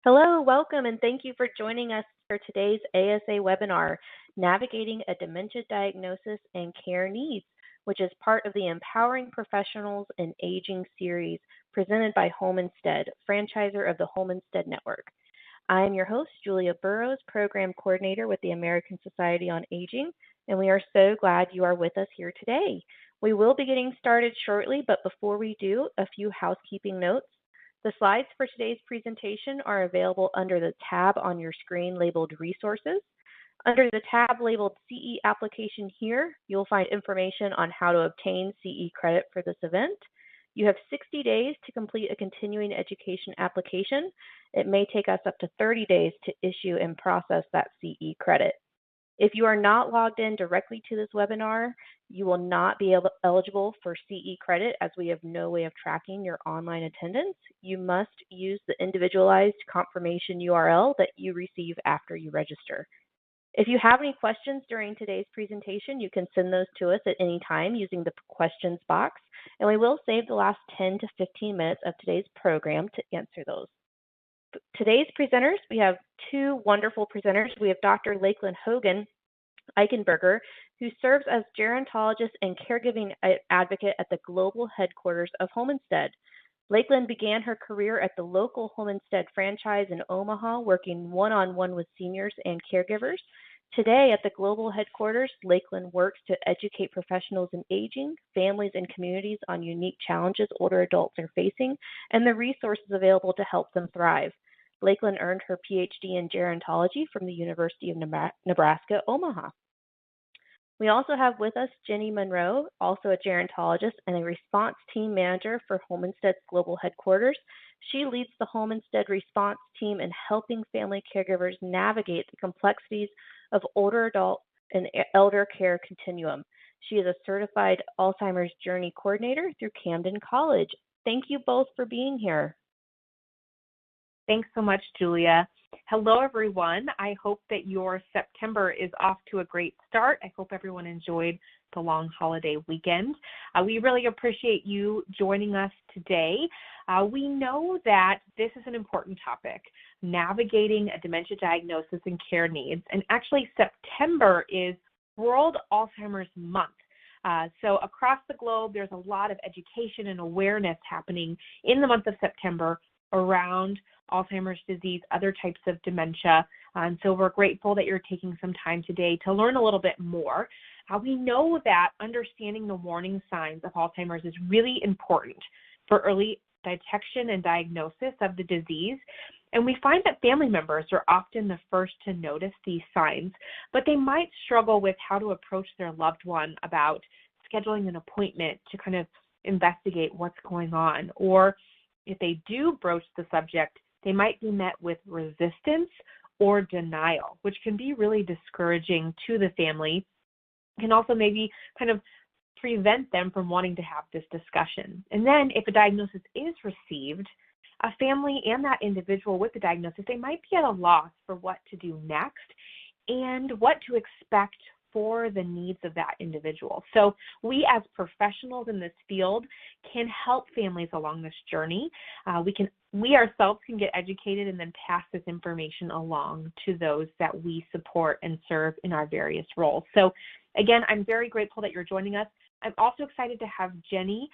Hello, welcome, and thank you for joining us for today's ASA webinar, Navigating a Dementia Diagnosis and Care Needs, which is part of the Empowering Professionals in Aging series presented by Home Instead, franchisor of the Home Instead Network. I am your host, Julia Burrows, Program Coordinator with the American Society on Aging, and we are so glad you are with us here today. We will be getting started shortly, but before we do, a few housekeeping notes. The slides for today's presentation are available under the tab on your screen labeled Resources. Under the tab labeled CE Application here, you'll find information on how to obtain CE credit for this event. You have 60 days to complete a continuing education application. It may take us up to 30 days to issue and process that CE credit. If you are not logged in directly to this webinar, you will not be eligible for CE credit as we have no way of tracking your online attendance. You must use the individualized confirmation URL that you receive after you register. If you have any questions during today's presentation, you can send those to us at any time using the questions box, and we will save the last 10 to 15 minutes of today's program to answer those. Today's presenters, we have two wonderful presenters. We have Dr. Lakeland Hogan Eichenberger, who serves as gerontologist and caregiving advocate at the global headquarters of Home Instead. Lakeland began her career at the local Home Instead franchise in Omaha, working one-on-one with seniors and caregivers. Today, at the global headquarters, Lakeland works to educate professionals in aging, families, and communities on unique challenges older adults are facing and the resources available to help them thrive. Lakeland earned her PhD in gerontology from the University of Nebraska, Omaha. We also have with us Jenny Monroe, also a gerontologist and a response team manager for Home Instead's global headquarters. She leads the Home Instead response team in helping family caregivers navigate the complexities of older adult and elder care continuum. She is a certified Alzheimer's journey coordinator through Camden College. Thank you both for being here. Thanks so much, Julia. Hello, everyone. I hope that your September is off to a great start. I hope everyone enjoyed the long holiday weekend. We really appreciate you joining us today. We know that this is an important topic, navigating a dementia diagnosis and care needs. And actually, September is World Alzheimer's Month. So across the globe, there's a lot of education and awareness happening in the month of September around Alzheimer's disease, other types of dementia. And so we're grateful that you're taking some time today to learn a little bit more. We know that understanding the warning signs of Alzheimer's is really important for early detection and diagnosis of the disease. And we find that family members are often the first to notice these signs, but they might struggle with how to approach their loved one about scheduling an appointment to kind of investigate what's going on. Or if they do broach the subject, they might be met with resistance or denial, which can be really discouraging to the family, can also maybe kind of prevent them from wanting to have this discussion. And then if a diagnosis is received, a family and that individual with the diagnosis, they might be at a loss for what to do next and what to expect for the needs of that individual. So we as professionals in this field can help families along this journey. We ourselves can get educated and then pass this information along to those that we support and serve in our various roles. So again, I'm very grateful that you're joining us. I'm also excited to have Jenny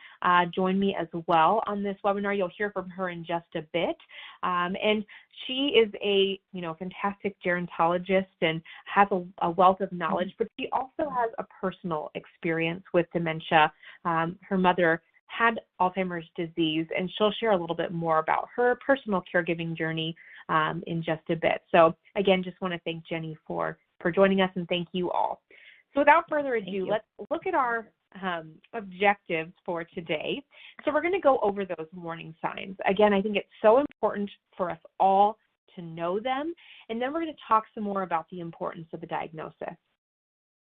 join me as well on this webinar. You'll hear from her in just a bit. And she is a fantastic gerontologist and has a wealth of knowledge, but she also has a personal experience with dementia. Her mother had Alzheimer's disease, and she'll share a little bit more about her personal caregiving journey in just a bit. So again, just want to thank Jenny for joining us, and thank you all. So without further ado, let's look at our objectives for today. So we're going to go over those warning signs. Again, I think it's so important for us all to know them, and then we're going to talk some more about the importance of the diagnosis.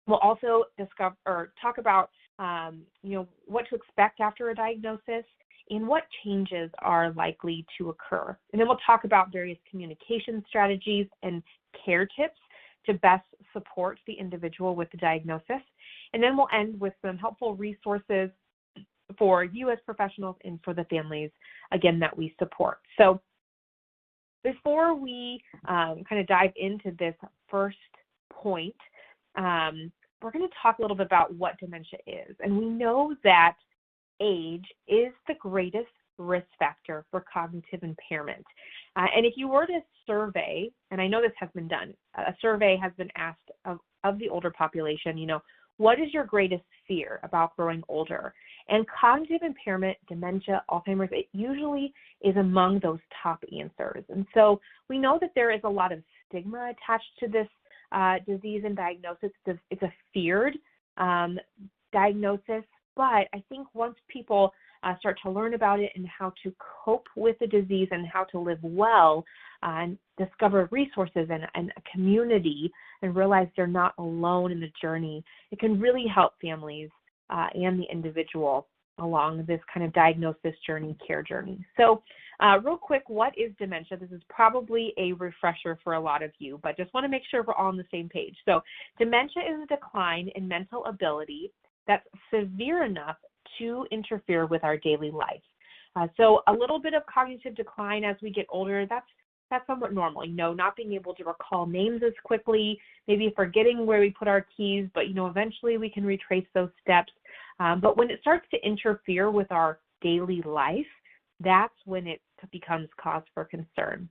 We'll also talk about what to expect after a diagnosis and what changes are likely to occur. And then we'll talk about various communication strategies and care tips to best support the individual with the diagnosis. And then we'll end with some helpful resources for you as professionals and for the families, again, that we support. So before we kind of dive into this first point, we're going to talk a little bit about what dementia is. And we know that age is the greatest risk factor for cognitive impairment. And if you were to survey, and I know this has been done, a survey has been asked of the older population, what is your greatest fear about growing older? And cognitive impairment, dementia, Alzheimer's, it usually is among those top answers. And so we know that there is a lot of stigma attached to this disease and diagnosis. It's a feared diagnosis, but I think once people start to learn about it and how to cope with the disease and how to live well and discover resources and a community and realize they're not alone in the journey, it can really help families and the individual along this kind of diagnosis journey, care journey. So real quick, what is dementia? This is probably a refresher for a lot of you, but just want to make sure we're all on the same page. So dementia is a decline in mental ability that's severe enough to interfere with our daily life. So a little bit of cognitive decline as we get older, that's somewhat normal. Not being able to recall names as quickly, maybe forgetting where we put our keys, but eventually we can retrace those steps. But when it starts to interfere with our daily life, that's when it becomes cause for concern.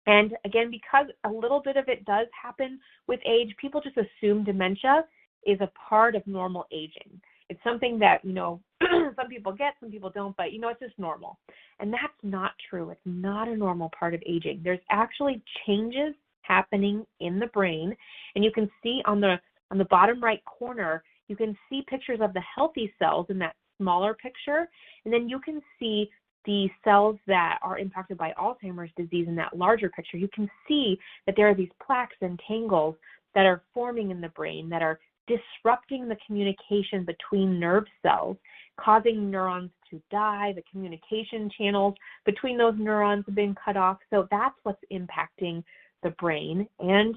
And again, because a little bit of it does happen with age, people just assume dementia is a part of normal aging. It's something that, some people get, some people don't, but, it's just normal. And that's not true. It's not a normal part of aging. There's actually changes happening in the brain. And you can see on the bottom right corner, you can see pictures of the healthy cells in that smaller picture. And then you can see the cells that are impacted by Alzheimer's disease in that larger picture. You can see that there are these plaques and tangles that are forming in the brain that are disrupting the communication between nerve cells, causing neurons to die. The communication channels between those neurons have been cut off. So that's what's impacting the brain and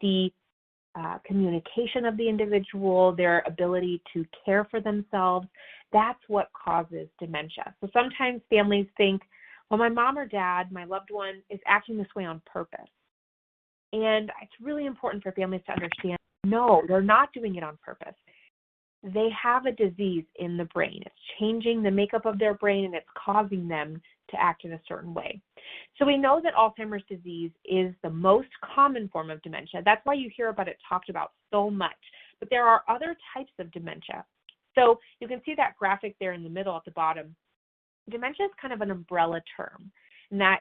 the communication of the individual, their ability to care for themselves. That's what causes dementia. So sometimes families think, well, my mom or dad, my loved one, is acting this way on purpose. And it's really important for families to understand, no, they're not doing it on purpose. They have a disease in the brain. It's changing the makeup of their brain, and it's causing them to act in a certain way. So we know that Alzheimer's disease is the most common form of dementia. That's why you hear about it talked about so much. But there are other types of dementia. So you can see that graphic there in the middle at the bottom. Dementia is kind of an umbrella term, and that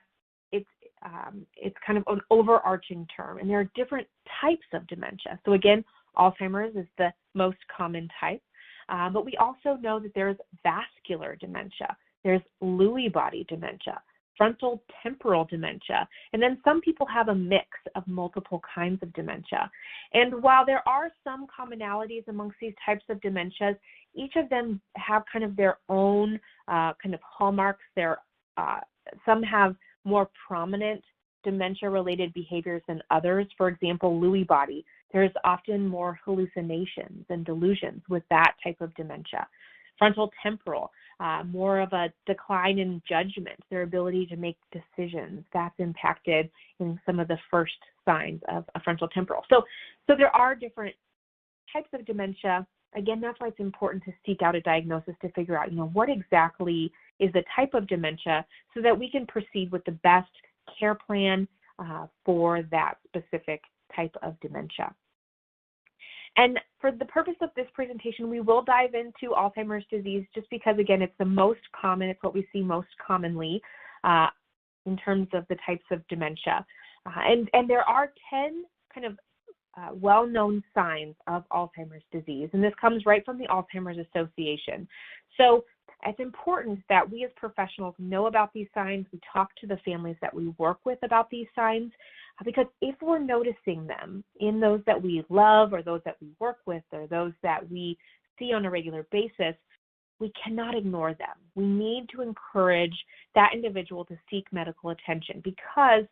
it's kind of an overarching term. And there are different types of dementia. So again, Alzheimer's is the most common type. But we also know that there's vascular dementia. There's Lewy body dementia, frontal temporal dementia, and then some people have a mix of multiple kinds of dementia. And while there are some commonalities amongst these types of dementias, each of them have kind of their own kind of hallmarks. Some have more prominent dementia-related behaviors than others. For example, Lewy body, there's often more hallucinations and delusions with that type of dementia. Frontal temporal, more of a decline in judgment, their ability to make decisions. That's impacted in some of the first signs of a frontal temporal. So there are different types of dementia. Again, that's why it's important to seek out a diagnosis to figure out, what exactly is the type of dementia so that we can proceed with the best care plan for that specific type of dementia. And for the purpose of this presentation, we will dive into Alzheimer's disease just because, again, it's the most common. It's what we see most commonly in terms of the types of dementia. And there are 10 kind of well-known signs of Alzheimer's disease, and this comes right from the Alzheimer's Association. So it's important that we as professionals know about these signs. We talk to the families that we work with about these signs, because if we're noticing them in those that we love or those that we work with or those that we see on a regular basis, we cannot ignore them. We need to encourage that individual to seek medical attention because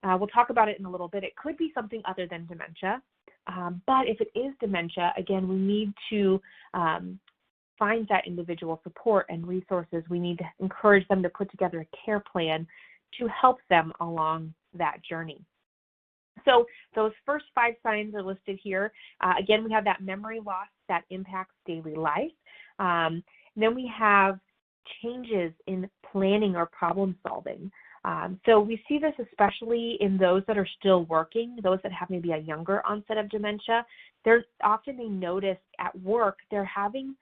we'll talk about it in a little bit. It could be something other than dementia, but if it is dementia, again, we need to find that individual support and resources. We need to encourage them to put together a care plan to help them along that journey. So those first 5 signs are listed here. Again, we have that memory loss that impacts daily life. Then we have changes in planning or problem solving. So we see this especially in those that are still working, those that have maybe a younger onset of dementia. They notice at work they're having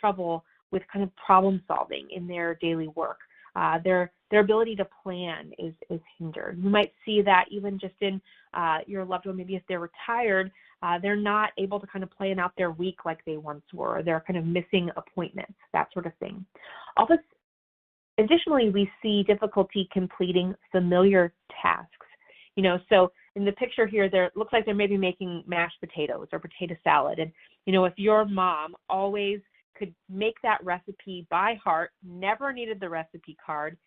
trouble with kind of problem solving in their daily work. Their ability to plan is hindered. You might see that even just in your loved one, maybe if they're retired, they're not able to kind of plan out their week like they once were. They're kind of missing appointments, that sort of thing. Additionally, we see difficulty completing familiar tasks. So in the picture here, it looks like they're maybe making mashed potatoes or potato salad. And, if your mom always could make that recipe by heart, never needed the recipe card,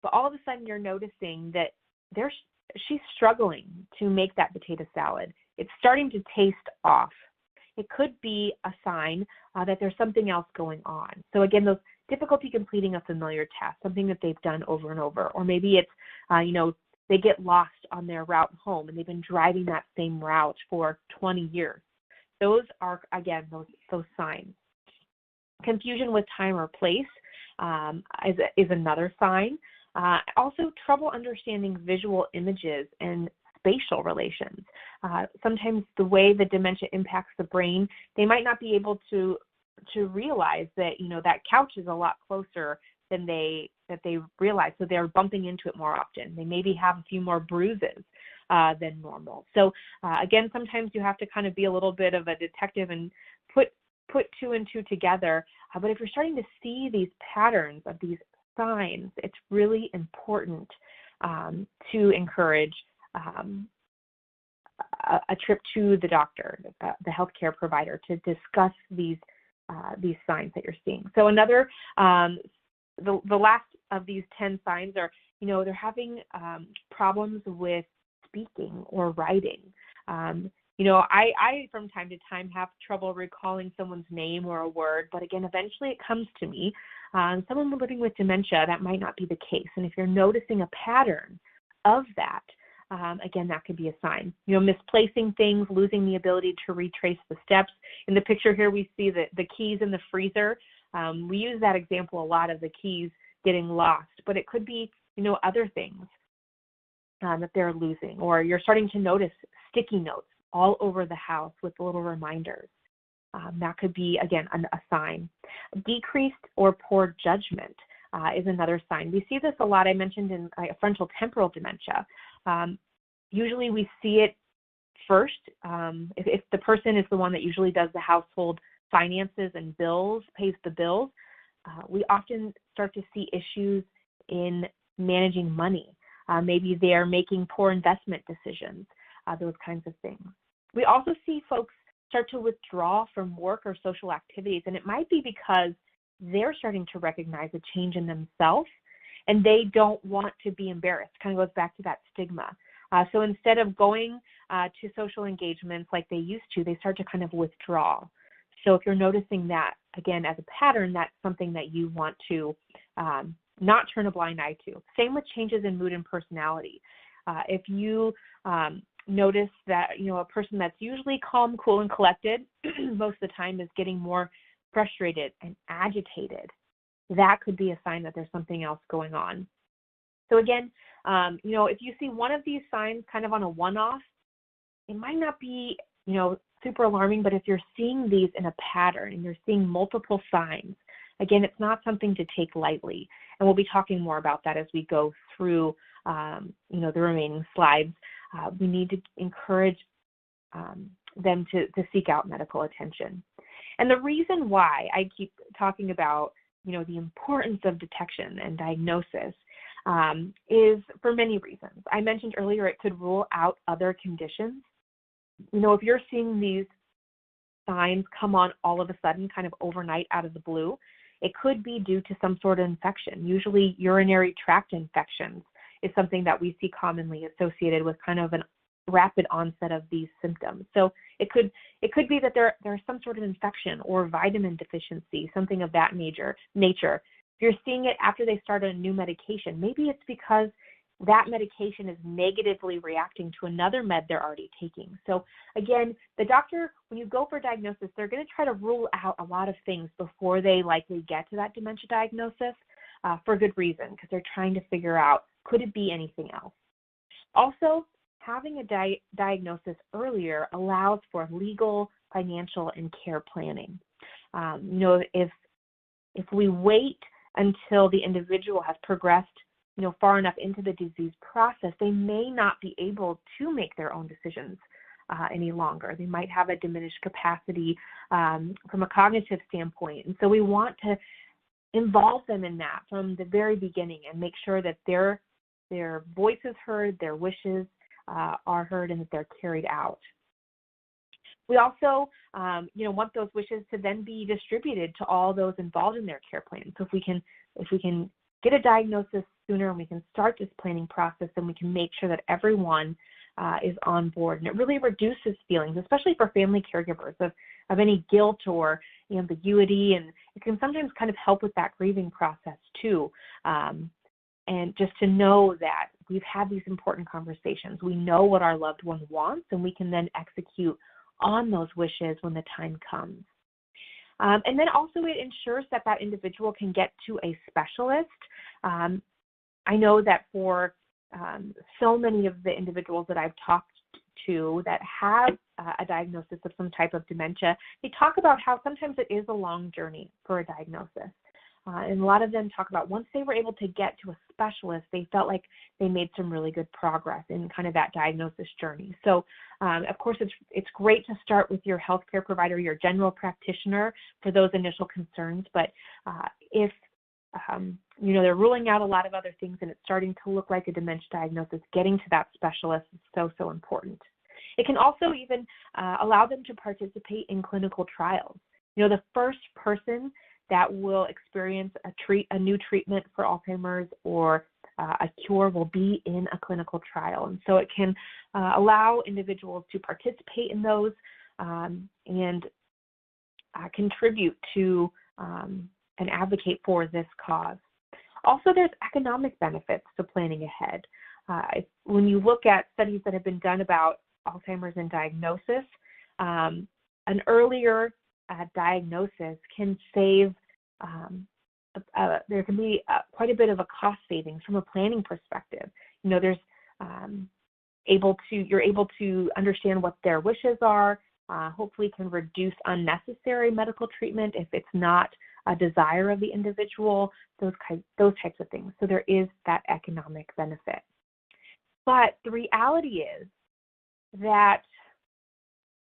but all of a sudden you're noticing that she's struggling to make that potato salad. It's starting to taste off. It could be a sign that there's something else going on. So again, those difficulty completing a familiar task, something that they've done over and over, or maybe it's, they get lost on their route home and they've been driving that same route for 20 years. Those are, again, those signs. Confusion with time or place is another sign. Also, trouble understanding visual images and spatial relations. Sometimes the way the dementia impacts the brain, they might not be able to realize that, that couch is a lot closer than they realize, so they're bumping into it more often. They maybe have a few more bruises than normal. So again, sometimes you have to kind of be a little bit of a detective and put 2 and 2 together. But if you're starting to see these patterns of these signs, it's really important to encourage a trip to the doctor, the healthcare provider, to discuss these signs that you're seeing. So another, the last of these 10 signs are, they're having problems with speaking or writing. I from time to time have trouble recalling someone's name or a word, but again, eventually it comes to me. Someone living with dementia, that might not be the case. And if you're noticing a pattern of that, again, that could be a sign. Misplacing things, losing the ability to retrace the steps. In the picture here, we see the keys in the freezer. We use that example a lot of the keys getting lost, but it could be, other things that they're losing, or you're starting to notice sticky notes all over the house with little reminders. That could be, again, a sign. Decreased or poor judgment is another sign. We see this a lot. I mentioned in frontal temporal dementia. Usually we see it first. If the person is the one that usually does the household finances and bills, pays the bills, we often start to see issues in managing money. Maybe they're making poor investment decisions, those kinds of things. We also see folks start to withdraw from work or social activities, and it might be because they're starting to recognize a change in themselves and they don't want to be embarrassed. Kind of goes back to that stigma. So instead of going to social engagements like they used to, they start to kind of withdraw. So if you're noticing that, again, as a pattern, that's something that you want to not turn a blind eye to. Same with changes in mood and personality. If you notice that, a person that's usually calm, cool, and collected most of the time is getting more frustrated and agitated, that could be a sign that there's something else going on. So again, if you see one of these signs kind of on a one-off, it might not be, super alarming, but if you're seeing these in a pattern and you're seeing multiple signs, again, it's not something to take lightly. And we'll be talking more about that as we go through, the remaining slides. We need to encourage them to seek out medical attention. And the reason why I keep talking about, the importance of detection and diagnosis is for many reasons. I mentioned earlier it could rule out other conditions. If you're seeing these signs come on all of a sudden, kind of overnight out of the blue, it could be due to some sort of infection. Usually urinary tract infections is something that we see commonly associated with kind of an rapid onset of these symptoms. So it could be that there's some sort of infection or vitamin deficiency, something of that nature. If you're seeing it after they start a new medication, maybe it's because that medication is negatively reacting to another med they're already taking. So again, the doctor, when you go for diagnosis, they're going to try to rule out a lot of things before they likely get to that dementia diagnosis for good reason, because they're trying to figure out, could it be anything else? Also, having a diagnosis earlier allows for legal, financial, and care planning. If we wait until the individual has progressed, far enough into the disease process, they may not be able to make their own decisions any longer. They might have a diminished capacity from a cognitive standpoint. And so we want to involve them in that from the very beginning and make sure that their voice is heard, their wishes are heard, and that they're carried out. We also, want those wishes to then be distributed to all those involved in their care plan. So if we can get a diagnosis sooner and we can start this planning process, then we can make sure that everyone is on board. And it really reduces feelings, especially for family caregivers, of any guilt or ambiguity, and it can sometimes kind of help with that grieving process too. And just to know that we've had these important conversations, we know what our loved one wants, and we can then execute on those wishes when the time comes. And then also it ensures that individual can get to a specialist. I know that for so many of the individuals that I've talked to that have a diagnosis of some type of dementia, they talk about how sometimes it is a long journey for a diagnosis. And a lot of them talk about once they were able to get to a specialist, they felt like they made some really good progress in kind of that diagnosis journey. So, of course, it's great to start with your healthcare provider, your general practitioner for those initial concerns. But if they're ruling out a lot of other things and it's starting to look like a dementia diagnosis, getting to that specialist is so important. It can also even allow them to participate in clinical trials. The first person that will experience a new treatment for Alzheimer's or a cure will be in a clinical trial. And so it can allow individuals to participate in those and contribute to and advocate for this cause. Also, there's economic benefits to planning ahead. When you look at studies that have been done about Alzheimer's and diagnosis, an earlier diagnosis can save, there can be quite a bit of a cost savings from a planning perspective. You're able to understand what their wishes are, hopefully can reduce unnecessary medical treatment if it's not a desire of the individual, those types of things. So there is that economic benefit. But the reality is that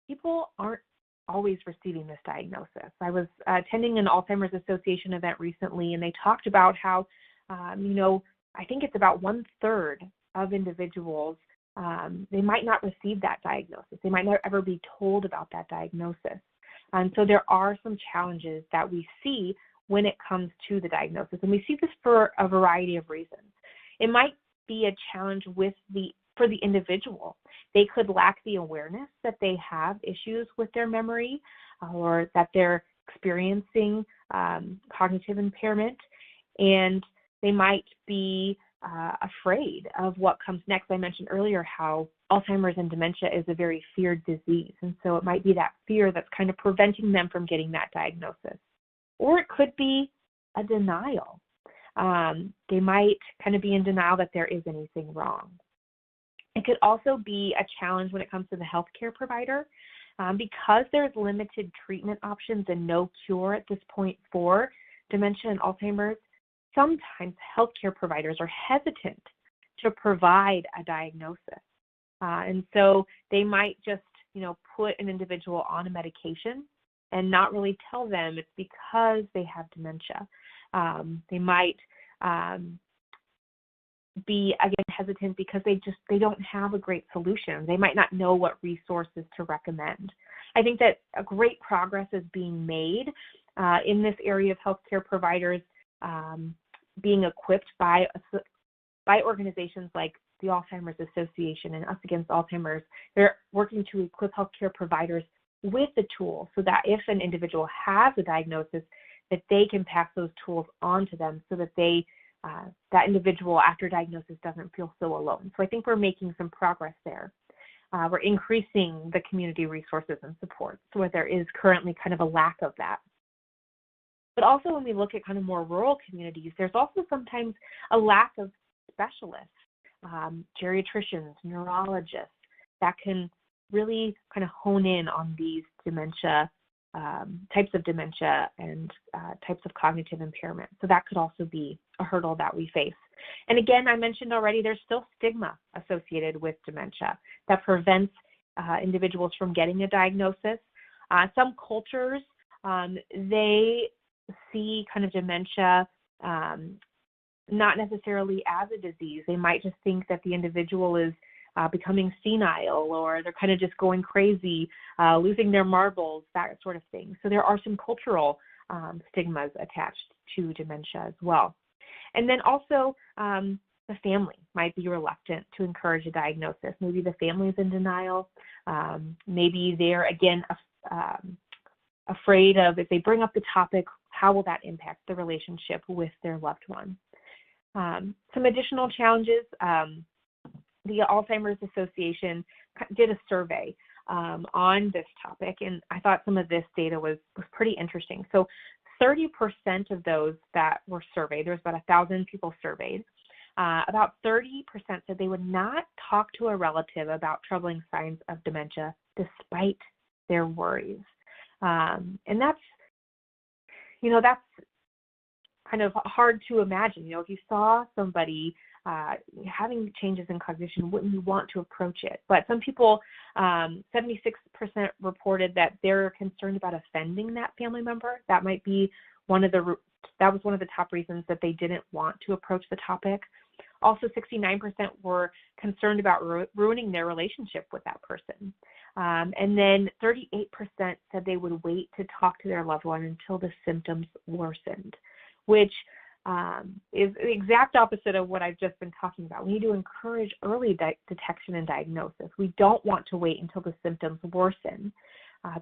people aren't always receiving this diagnosis. I was attending an Alzheimer's Association event recently, and they talked about how, I think it's about 1/3 of individuals, they might not receive that diagnosis. They might not ever be told about that diagnosis. And so there are some challenges that we see when it comes to the diagnosis, and we see this for a variety of reasons. It might be a challenge for the individual. They could lack the awareness that they have issues with their memory or that they're experiencing cognitive impairment, and they might be afraid of what comes next. I mentioned earlier how Alzheimer's and dementia is a very feared disease, and so it might be that fear that's kind of preventing them from getting that diagnosis. Or it could be a denial. They might kind of be in denial that there is anything wrong. It could also be a challenge when it comes to the healthcare provider. Because there's limited treatment options and no cure at this point for dementia and Alzheimer's, sometimes healthcare providers are hesitant to provide a diagnosis. And so they might just, put an individual on a medication and not really tell them it's because they have dementia. They might be, again, hesitant because they don't have a great solution. They might not know what resources to recommend. I think that a great progress is being made in this area of healthcare providers being equipped by organizations like the Alzheimer's Association and Us Against Alzheimer's. They're working to equip healthcare providers with the tools so that if an individual has a diagnosis, that they can pass those tools on to them so that they that individual after diagnosis doesn't feel so alone. So I think we're making some progress there. We're increasing the community resources and support, so where there is currently kind of a lack of that. But also when we look at kind of more rural communities, there's also sometimes a lack of specialists, geriatricians, neurologists that can really kind of hone in on these dementia, types of dementia and types of cognitive impairment. So that could also be a hurdle that we face. And again, I mentioned already, there's still stigma associated with dementia that prevents individuals from getting a diagnosis. Some cultures, they see kind of dementia not necessarily as a disease. They might just think that the individual is becoming senile, or they're kind of just going crazy, losing their marbles, that sort of thing. So there are some cultural stigmas attached to dementia as well. And then also the family might be reluctant to encourage a diagnosis. Maybe the family's in denial. Maybe they're, again, afraid of, if they bring up the topic, how will that impact the relationship with their loved one? Some additional challenges. The Alzheimer's Association did a survey on this topic, and I thought some of this data was pretty interesting. So 30% of those that were surveyed, there was about 1,000 people surveyed, about 30% said they would not talk to a relative about troubling signs of dementia despite their worries. And that's kind of hard to imagine. If you saw somebody having changes in cognition, wouldn't you want to approach it? But some people, 76% reported that they're concerned about offending that family member. That might be that was one of the top reasons that they didn't want to approach the topic. Also, 69% were concerned about ruining their relationship with that person. And then 38% said they would wait to talk to their loved one until the symptoms worsened, which is the exact opposite of what I've just been talking about. We need to encourage early detection and diagnosis. We don't want to wait until the symptoms worsen,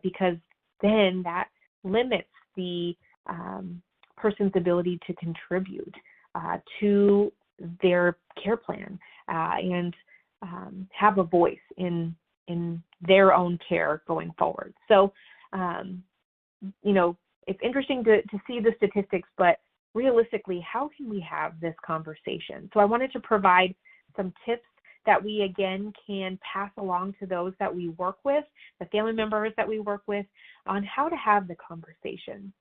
because then that limits the person's ability to contribute to their care plan and have a voice in their own care going forward. So, it's interesting to see the statistics, but realistically, how can we have this conversation? So I wanted to provide some tips that we, again, can pass along to those that we work with, the family members that we work with, on how to have the conversation.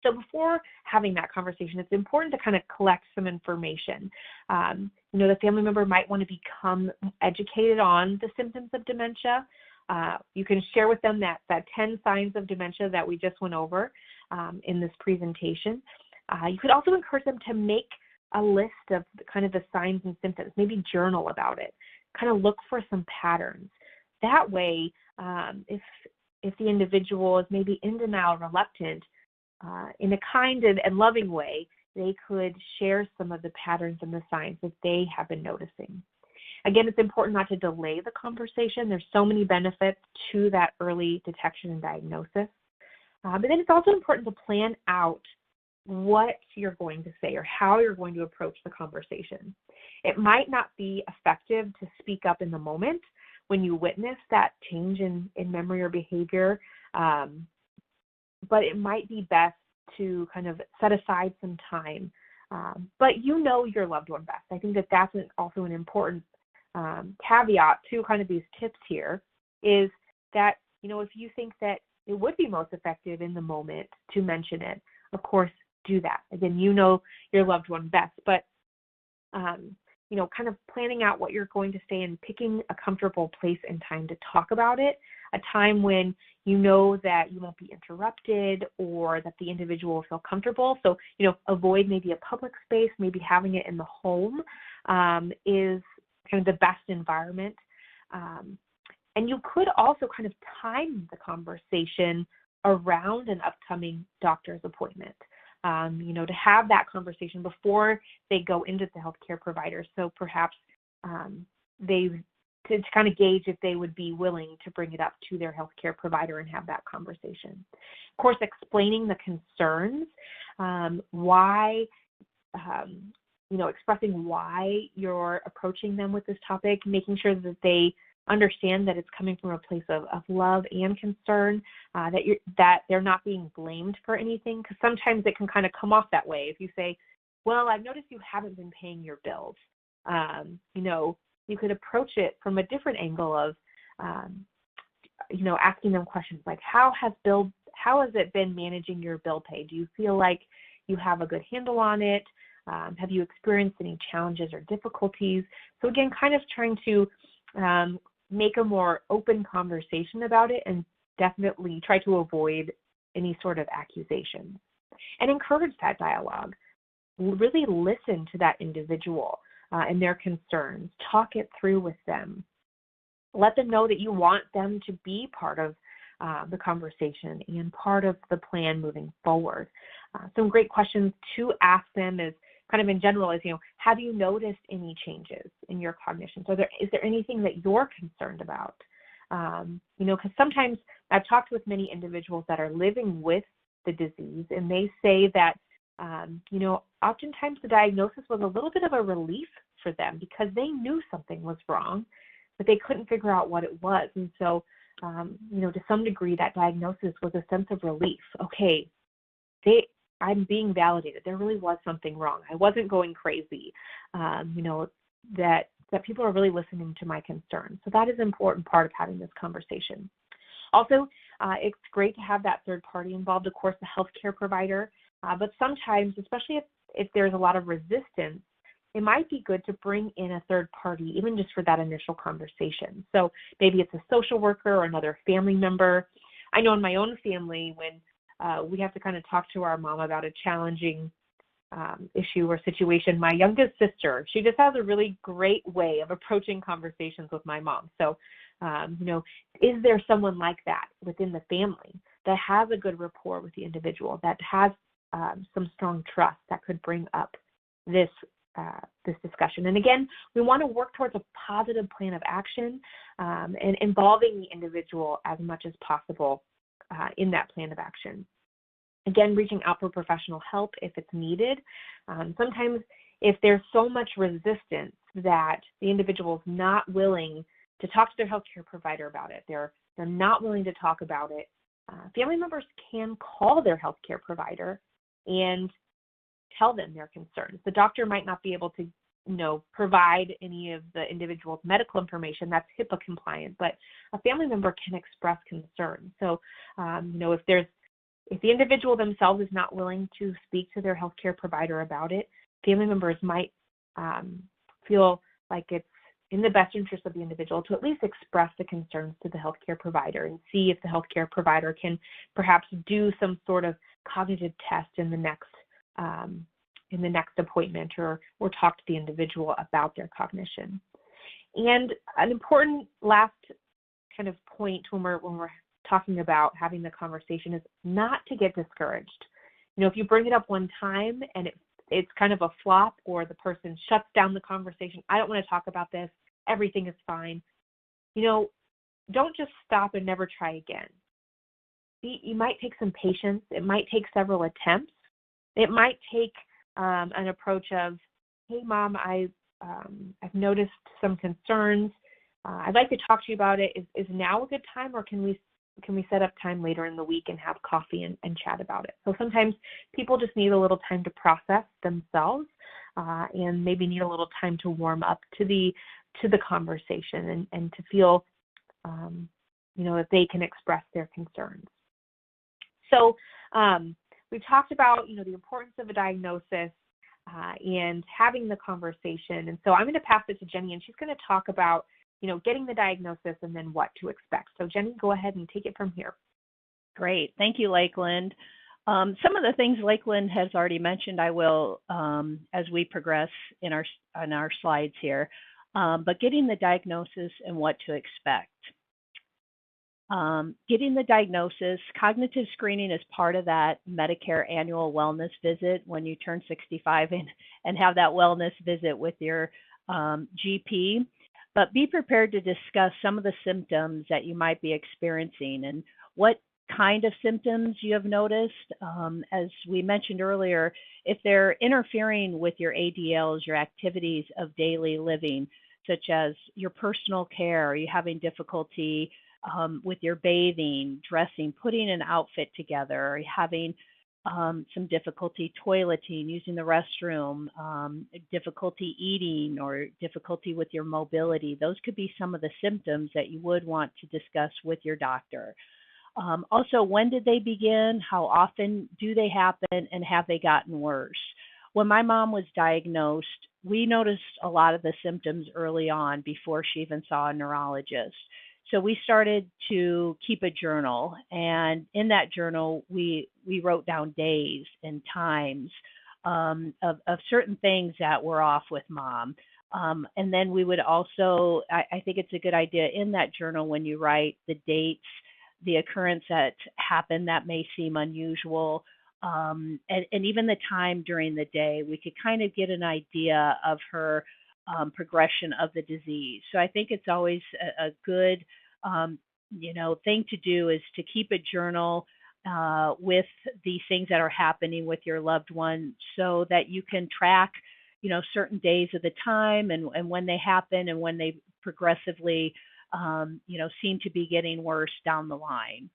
So before having that conversation, it's important to kind of collect some information. The family member might want to become educated on the symptoms of dementia. You can share with them that 10 signs of dementia that we just went over in this presentation. You could also encourage them to make a list of kind of the signs and symptoms, maybe journal about it, kind of look for some patterns. That way, if the individual is maybe in denial, reluctant, in a kind and loving way, they could share some of the patterns and the signs that they have been noticing. Again, it's important not to delay the conversation. There's so many benefits to that early detection and diagnosis. But then it's also important to plan out what you're going to say or how you're going to approach the conversation. It might not be effective to speak up in the moment when you witness that change in memory or behavior, but it might be best to kind of set aside some time. But your loved one best. I think that's also an important caveat to kind of these tips here, is that, if you think that it would be most effective in the moment to mention it, of course, do that. Again, your loved one best, but kind of planning out what you're going to say and picking a comfortable place and time to talk about it, a time when you know that you won't be interrupted or that the individual will feel comfortable. So, avoid maybe a public space, maybe having it in the home is kind of the best environment. And you could also kind of time the conversation around an upcoming doctor's appointment. To have that conversation before they go into the healthcare provider. So perhaps to kind of gauge if they would be willing to bring it up to their healthcare provider and have that conversation. Of course, explaining the concerns, why expressing why you're approaching them with this topic, making sure that they understand that it's coming from a place of love and concern, that they're not being blamed for anything, because sometimes it can kind of come off that way. If you say, well, I've noticed you haven't been paying your bills, you could approach it from a different angle of, asking them questions like, how has it been managing your bill pay? Do you feel like you have a good handle on it? Have you experienced any challenges or difficulties? So again, kind of trying to make a more open conversation about it, and definitely try to avoid any sort of accusations and encourage that dialogue. Really listen to that individual and their concerns. Talk it through with them. Let them know that you want them to be part of the conversation and part of the plan moving forward. Some great questions to ask them is kind of in general is, have you noticed any changes in your cognition? So is there anything that you're concerned about? Because sometimes I've talked with many individuals that are living with the disease, and they say that, oftentimes the diagnosis was a little bit of a relief for them because they knew something was wrong, but they couldn't figure out what it was. And so, to some degree, that diagnosis was a sense of relief. Okay, I'm being validated. There really was something wrong. I wasn't going crazy. That people are really listening to my concerns. So that is an important part of having this conversation. Also, it's great to have that third party involved, of course, the healthcare provider. But sometimes, especially if there's a lot of resistance, it might be good to bring in a third party, even just for that initial conversation. So maybe it's a social worker or another family member. I know in my own family, when we have to kind of talk to our mom about a challenging issue or situation. My youngest sister, she just has a really great way of approaching conversations with my mom. So, is there someone like that within the family that has a good rapport with the individual, that has some strong trust that could bring up this discussion? And again, we want to work towards a positive plan of action and involving the individual as much as possible in that plan of action. Again, reaching out for professional help if it's needed. Sometimes if there's so much resistance that the individual is not willing to talk to their healthcare provider about it, they're not willing to talk about it, family members can call their healthcare provider and tell them their concerns. The doctor might not be able to provide any of the individual's medical information, that's HIPAA compliant, but a family member can express concern. So, if the individual themselves is not willing to speak to their healthcare provider about it, family members might feel like it's in the best interest of the individual to at least express the concerns to the healthcare provider and see if the healthcare provider can perhaps do some sort of cognitive test in the next appointment, or talk to the individual about their cognition. And an important last kind of point when we're talking about having the conversation is not to get discouraged. If you bring it up one time and it's kind of a flop, or the person shuts down the conversation, I don't want to talk about this, everything is fine, don't just stop and never try again. You might take some patience. It might take several attempts. It might take an approach of, hey, Mom, I've noticed some concerns. I'd like to talk to you about it. Is now a good time, or can we set up time later in the week and have coffee and chat about it? So sometimes people just need a little time to process themselves and maybe need a little time to warm up to the conversation and to feel that they can express their concerns. So we've talked about the importance of a diagnosis and having the conversation. And so I'm going to pass it to Jenny, and she's going to talk about getting the diagnosis and then what to expect. So Jenny, go ahead and take it from here. Great. Thank you, Lakeland. Some of the things Lakeland has already mentioned, I will as we progress on our slides here. But getting the diagnosis and what to expect. Getting the diagnosis, cognitive screening is part of that Medicare annual wellness visit when you turn 65 and have that wellness visit with your GP. But be prepared to discuss some of the symptoms that you might be experiencing and what kind of symptoms you have noticed. As we mentioned earlier, if they're interfering with your ADLs, your activities of daily living, such as your personal care, are you having difficulty with your bathing, dressing, putting an outfit together, are you having some difficulty toileting, using the restroom, difficulty eating, or difficulty with your mobility. Those could be some of the symptoms that you would want to discuss with your doctor. Also, when did they begin? How often do they happen? And have they gotten worse? When my mom was diagnosed, we noticed a lot of the symptoms early on before she even saw a neurologist. So we started to keep a journal, and in that journal, we wrote down days and times of certain things that were off with mom. And then we would also, I think it's a good idea in that journal when you write the dates, the occurrence that happened that may seem unusual, and even the time during the day, we could kind of get an idea of her progression of the disease. So I think it's always a good, thing to do is to keep a journal with these things that are happening with your loved one, so that you can track, certain days of the time and when they happen and when they progressively, seem to be getting worse down the line.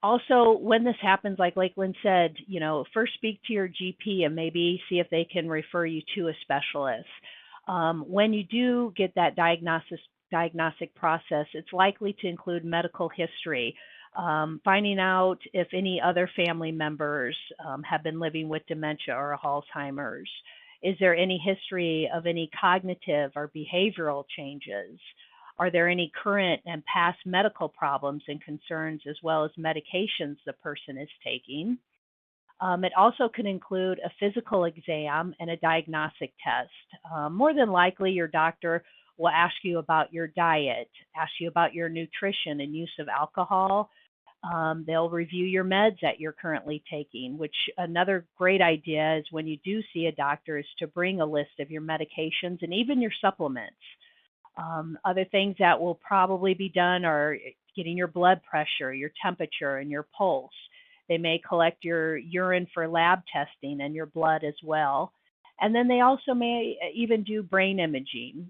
Also, when this happens, like Lakeland said, first speak to your GP and maybe see if they can refer you to a specialist. When you do get that diagnostic process, it's likely to include medical history, finding out if any other family members have been living with dementia or Alzheimer's. Is there any history of any cognitive or behavioral changes? Are there any current and past medical problems and concerns, as well as medications the person is taking? It also can include a physical exam and a diagnostic test. More than likely, your doctor will ask you about your diet, ask you about your nutrition and use of alcohol. They'll review your meds that you're currently taking, which another great idea is when you do see a doctor is to bring a list of your medications and even your supplements. Other things that will probably be done are getting your blood pressure, your temperature, and your pulse. They may collect your urine for lab testing and your blood as well. And then they also may even do brain imaging.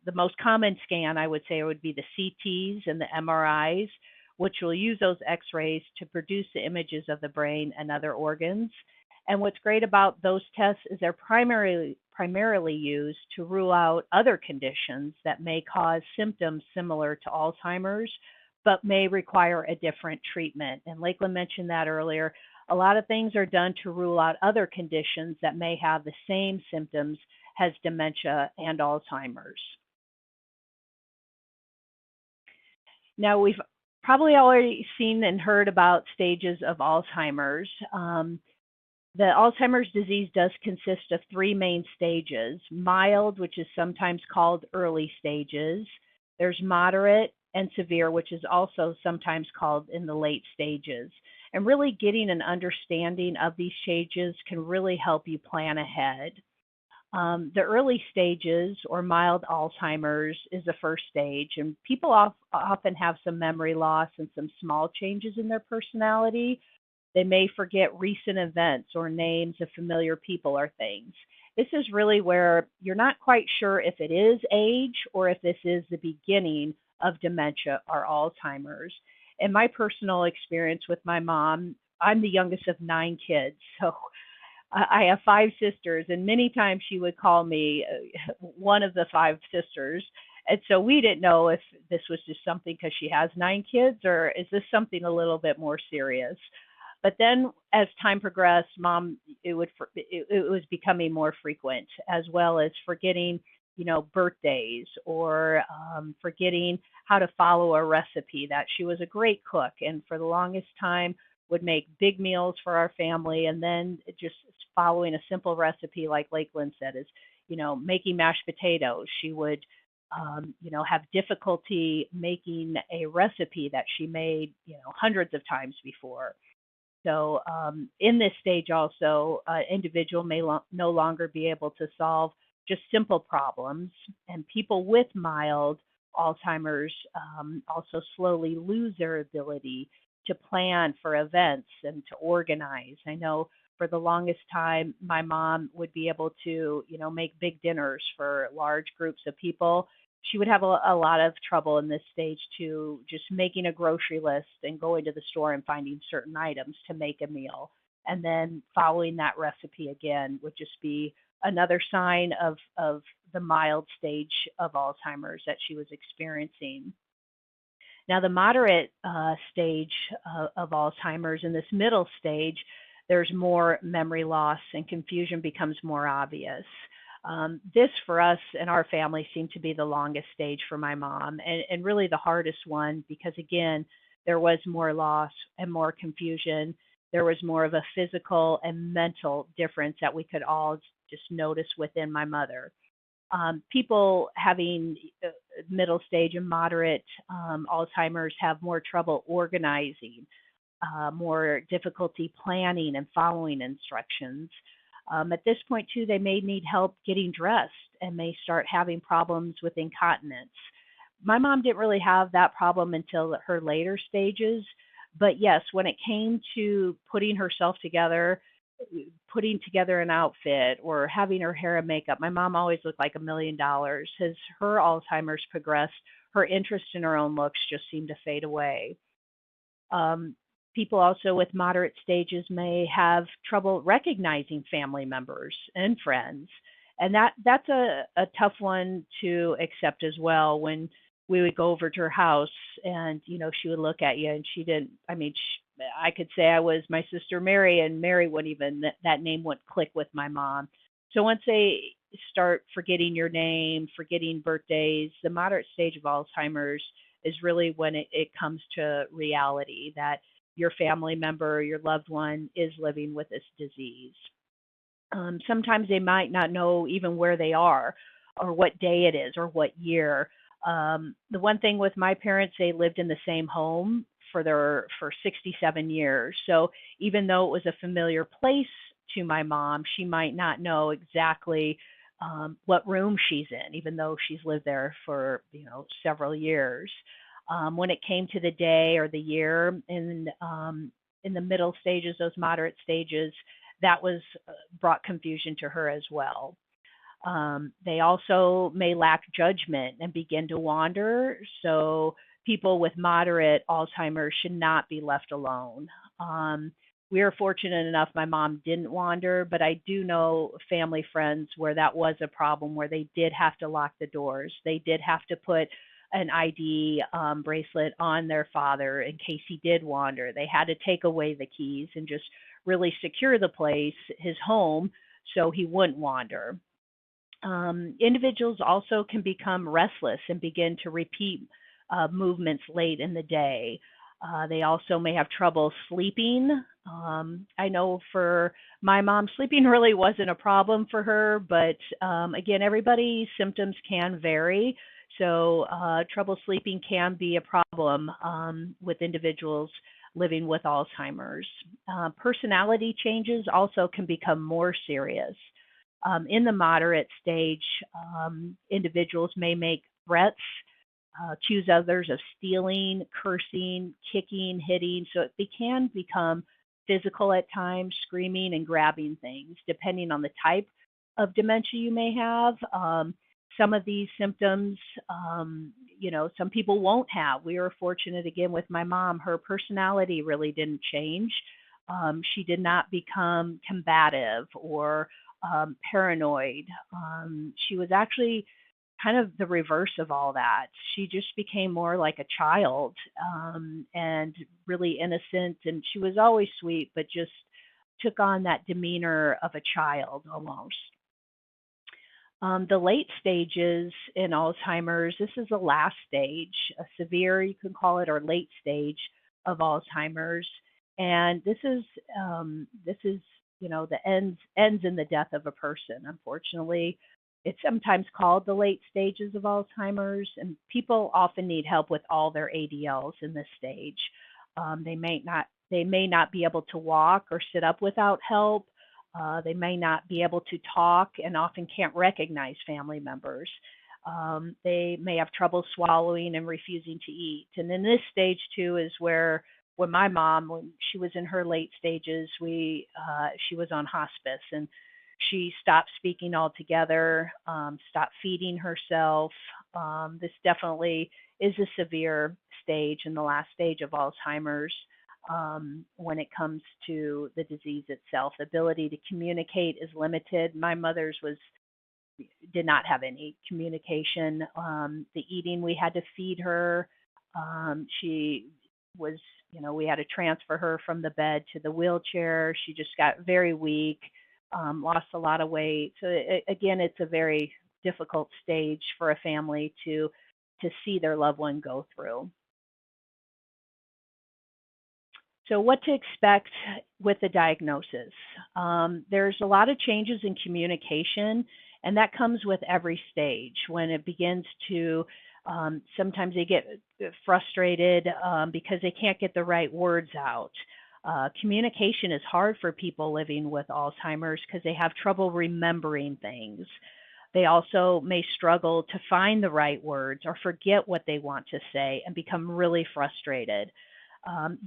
The most common scan, I would say, would be the CTs and the MRIs, which will use those X-rays to produce the images of the brain and other organs. And what's great about those tests is they're primarily used to rule out other conditions that may cause symptoms similar to Alzheimer's, but may require a different treatment. And Lakeland mentioned that earlier. A lot of things are done to rule out other conditions that may have the same symptoms as dementia and Alzheimer's. Now, we've probably already seen and heard about stages of Alzheimer's. The Alzheimer's disease does consist of three main stages: mild, which is sometimes called early stages. There's moderate and severe, which is also sometimes called in the late stages. And really getting an understanding of these stages can really help you plan ahead. The early stages, or mild Alzheimer's, is the first stage, and people often have some memory loss and some small changes in their personality. They may forget recent events or names of familiar people or things. This is really where you're not quite sure if it is age or if this is the beginning of dementia or Alzheimer's. In my personal experience with my mom, I'm the youngest of 9 kids, so I have 5 sisters, and many times she would call me one of the 5 sisters. And so we didn't know if this was just something because she has 9 kids, or is this something a little bit more serious? But then as time progressed, Mom, it was becoming more frequent, as well as forgetting, birthdays, or forgetting how to follow a recipe. That she was a great cook, and for the longest time would make big meals for our family, and then just following a simple recipe, like Lakeland said, is, making mashed potatoes. She would, have difficulty making a recipe that she made, hundreds of times before. So in this stage also, individual may no longer be able to solve just simple problems. And people with mild Alzheimer's also slowly lose their ability to plan for events and to organize. I know for the longest time, my mom would be able to, make big dinners for large groups of people. She would have a lot of trouble in this stage to just making a grocery list and going to the store and finding certain items to make a meal. And then following that recipe again would just be another sign of the mild stage of Alzheimer's that she was experiencing. Now, the moderate stage of Alzheimer's, in this middle stage, there's more memory loss and confusion becomes more obvious. This, for us and our family, seemed to be the longest stage for my mom, and really the hardest one because, again, there was more loss and more confusion. There was more of a physical and mental difference that we could all just notice within my mother. People having middle stage and moderate Alzheimer's have more trouble organizing, more difficulty planning and following instructions. At this point, too, they may need help getting dressed and may start having problems with incontinence. My mom didn't really have that problem until her later stages, but yes, when it came to putting herself together, putting together an outfit or having her hair and makeup, my mom always looked like $1,000,000. As her Alzheimer's progressed, her interest in her own looks just seemed to fade away. People also with moderate stages may have trouble recognizing family members and friends. And that's a tough one to accept as well when we would go over to her house and, she would look at you and she didn't, I could say I was my sister Mary and Mary wouldn't even, that name wouldn't click with my mom. So once they start forgetting your name, forgetting birthdays, the moderate stage of Alzheimer's is really when it comes to reality that your family member, your loved one is living with this disease. Sometimes they might not know even where they are or what day it is or what year. The one thing with my parents, they lived in the same home for 67 years. So even though it was a familiar place to my mom, she might not know exactly what room she's in, even though she's lived there for several years. When it came to the day or the year in the middle stages, those moderate stages, that was brought confusion to her as well. They also may lack judgment and begin to wander. So people with moderate Alzheimer's should not be left alone. We are fortunate enough my mom didn't wander, but I do know family friends where that was a problem, where they did have to lock the doors. They did have to put an ID bracelet on their father in case he did wander. They had to take away the keys and just really secure the place, his home, so he wouldn't wander. Individuals also can become restless and begin to repeat movements late in the day. They also may have trouble sleeping. I know for my mom, sleeping really wasn't a problem for her, but again, everybody's symptoms can vary. So trouble sleeping can be a problem with individuals living with Alzheimer's. Personality changes also can become more serious. In the moderate stage, individuals may make threats, accuse others of stealing, cursing, kicking, hitting. So it can become physical at times, screaming and grabbing things, depending on the type of dementia you may have. Some of these symptoms, some people won't have. We were fortunate, again, with my mom. Her personality really didn't change. She did not become combative or paranoid. She was actually kind of the reverse of all that. She just became more like a child and really innocent. And she was always sweet, but just took on that demeanor of a child almost. The late stages in Alzheimer's, this is the last stage, a severe, you can call it, or late stage of Alzheimer's. And this is the ends in the death of a person. Unfortunately, it's sometimes called the late stages of Alzheimer's, and people often need help with all their ADLs in this stage. They may not be able to walk or sit up without help. They may not be able to talk and often can't recognize family members. They may have trouble swallowing and refusing to eat. And in this stage too is where when my mom, when she was in her late stages, she was on hospice and she stopped speaking altogether, stopped feeding herself. This definitely is a severe stage and the last stage of Alzheimer's when it comes to the disease itself. The ability to communicate is limited. My mother's did not have any communication. The eating, we had to feed her. She was, we had to transfer her from the bed to the wheelchair. She just got very weak, lost a lot of weight. So again, it's a very difficult stage for a family to see their loved one go through. So what to expect with the diagnosis? There's a lot of changes in communication, and that comes with every stage. When it begins to, sometimes they get frustrated because they can't get the right words out. Communication is hard for people living with Alzheimer's because they have trouble remembering things. They also may struggle to find the right words or forget what they want to say and become really frustrated.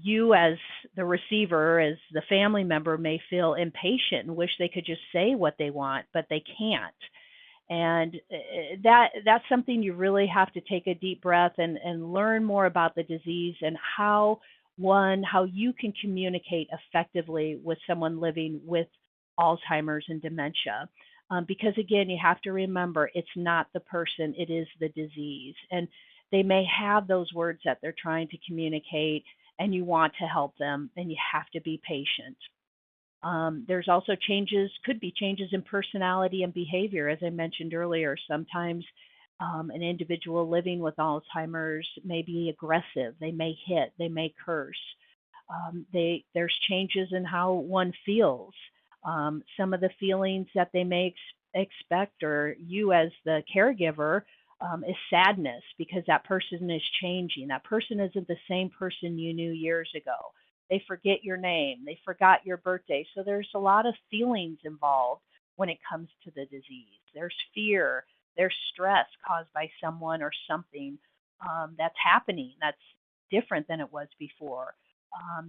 You as the receiver, as the family member, may feel impatient and wish they could just say what they want, but they can't. And that's something you really have to take a deep breath and learn more about the disease and how you can communicate effectively with someone living with Alzheimer's and dementia. Because again, you have to remember it's not the person, it is the disease. And they may have those words that they're trying to communicate and you want to help them, and you have to be patient. There's also could be changes in personality and behavior. As I mentioned earlier, sometimes an individual living with Alzheimer's may be aggressive. They may hit, they may curse. There's changes in how one feels. Some of the feelings that they may expect, or you as the caregiver, is sadness because that person is changing. That person isn't the same person you knew years ago. They forget your name. They forgot your birthday. So there's a lot of feelings involved when it comes to the disease. There's fear. There's stress caused by someone or something that's happening that's different than it was before.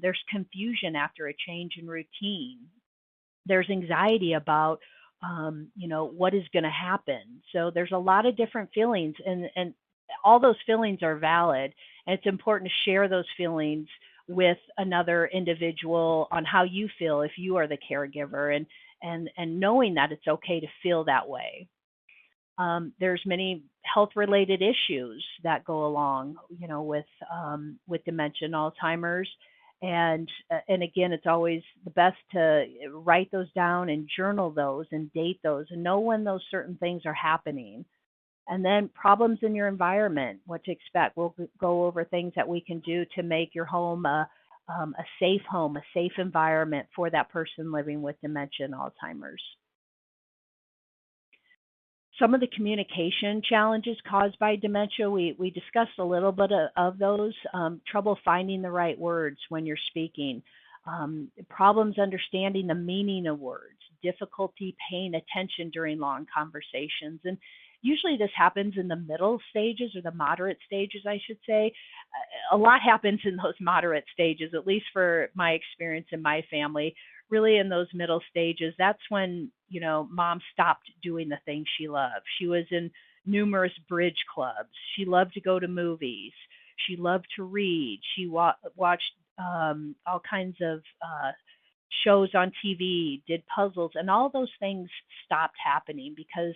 There's confusion after a change in routine. There's anxiety about what is going to happen. So there's a lot of different feelings, and all those feelings are valid. And it's important to share those feelings with another individual on how you feel if you are the caregiver, and knowing that it's okay to feel that way. There's many health-related issues that go along, with dementia and Alzheimer's. And again, it's always the best to write those down and journal those and date those and know when those certain things are happening. And then problems in your environment, what to expect. We'll go over things that we can do to make your home a safe environment for that person living with dementia and Alzheimer's. Some of the communication challenges caused by dementia, we discussed a little bit of those. Trouble finding the right words when you're speaking, problems understanding the meaning of words, difficulty paying attention during long conversations. And usually this happens in the middle stages, or the moderate stages, I should say. A lot happens in those moderate stages, at least for my experience in my family. Really in those middle stages, that's when, mom stopped doing the things she loved. She was in numerous bridge clubs. She loved to go to movies. She loved to read. She watched all kinds of shows on TV, did puzzles, and all those things stopped happening because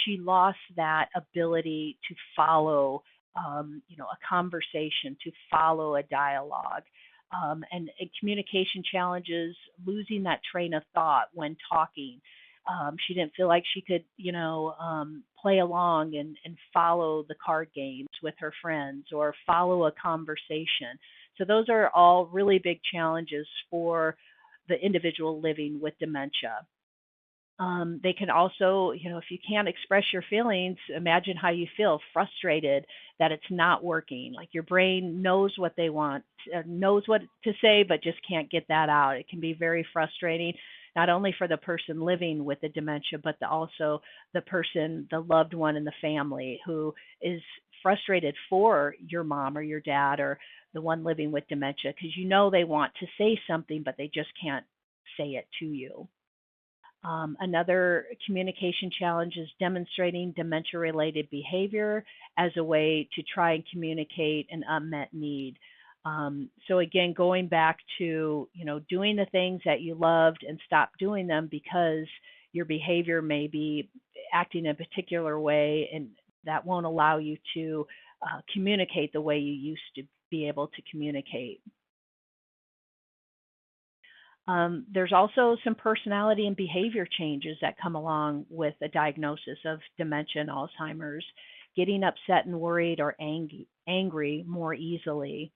she lost that ability to follow, a conversation, to follow a dialogue. And communication challenges, losing that train of thought when talking. She didn't feel like she could, play along and follow the card games with her friends or follow a conversation. So those are all really big challenges for the individual living with dementia. They can also, if you can't express your feelings, imagine how you feel, frustrated that it's not working. Like your brain knows what they want, knows what to say, but just can't get that out. It can be very frustrating. not only for the person living with the dementia, but also the person, the loved one in the family who is frustrated for your mom or your dad or the one living with dementia because they want to say something, but they just can't say it to you. Another communication challenge is demonstrating dementia-related behavior as a way to try and communicate an unmet need. So again, going back to doing the things that you loved and stop doing them because your behavior may be acting in a particular way, and that won't allow you to communicate the way you used to be able to communicate. There's also some personality and behavior changes that come along with a diagnosis of dementia and Alzheimer's, getting upset and worried or angry more easily,